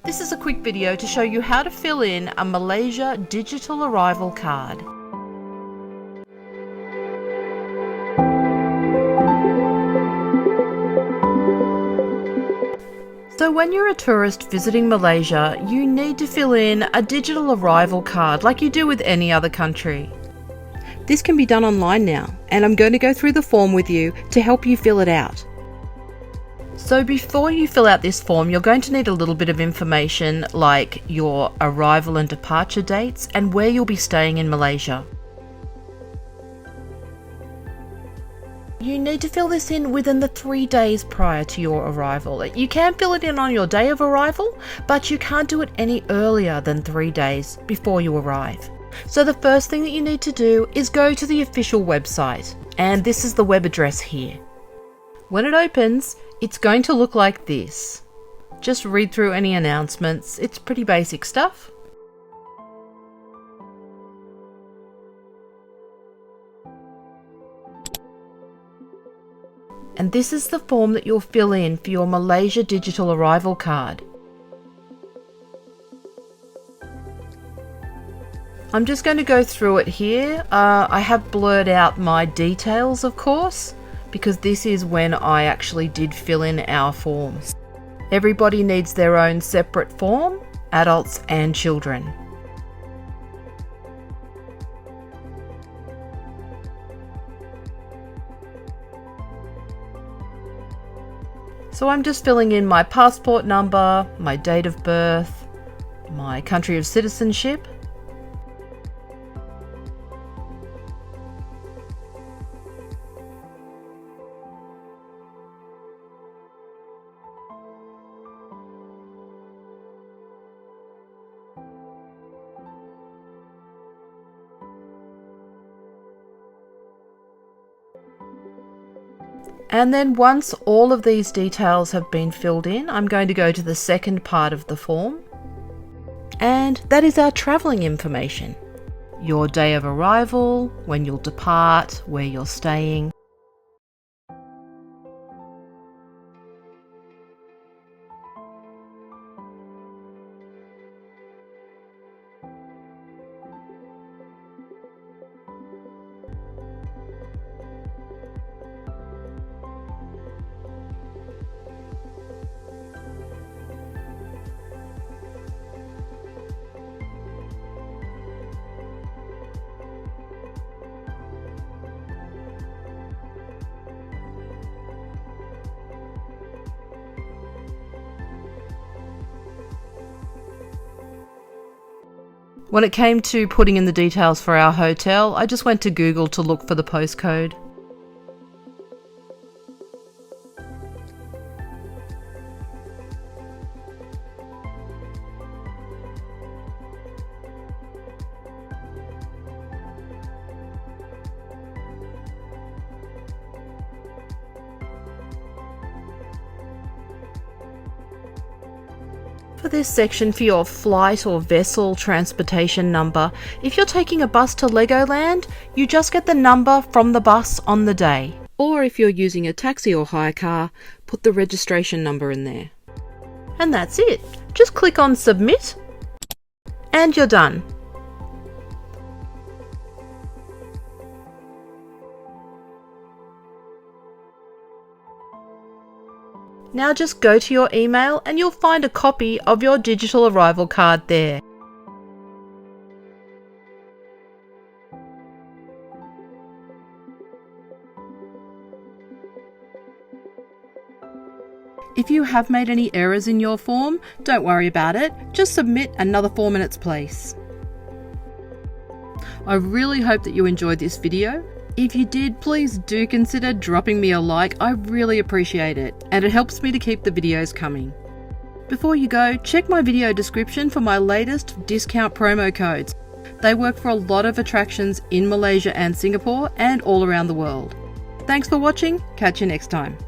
This is a quick video to show you how to fill in a Malaysia Digital Arrival Card. So when you're a tourist visiting Malaysia, you need to fill in a digital arrival card like you do with any other country. This can be done online now, and I'm going to go through the form with you to help you fill it out. So before you fill out this form, you're going to need a little bit of information like your arrival and departure dates and where you'll be staying in Malaysia. You need to fill this in within the 3 days prior to your arrival. You can fill it in on your day of arrival, but you can't do it any earlier than 3 days before you arrive. So the first thing that you need to do is go to the official website, and this is the web address here. When it opens, it's going to look like this. Just read through any announcements. It's pretty basic stuff. And this is the form that you'll fill in for your Malaysia Digital Arrival Card. I'm just going to go through it here. I have blurred out my details, of course, because this is when I actually did fill in our forms. Everybody needs their own separate form, adults and children. So I'm just filling in my passport number, my date of birth, my country of citizenship, and then once all of these details have been filled in, I'm going to go to the second part of the form, and that is our travelling information. Your day of arrival, when you'll depart, where you're staying. When it came to putting in the details for our hotel, I just went to Google to look for the postcode. For this section, for your flight or vessel transportation number, if you're taking a bus to Legoland, you just get the number from the bus on the day. Or if you're using a taxi or hire car, put the registration number in there. And that's it. Just click on submit and you're done. Now just go to your email and you'll find a copy of your digital arrival card there. If you have made any errors in your form, don't worry about it. Just submit another form in its place. I really hope that you enjoyed this video. If you did, please do consider dropping me a like. I really appreciate it, and it helps me to keep the videos coming. Before you go, check my video description for my latest discount promo codes. They work for a lot of attractions in Malaysia and Singapore and all around the world. Thanks for watching. Catch you next time.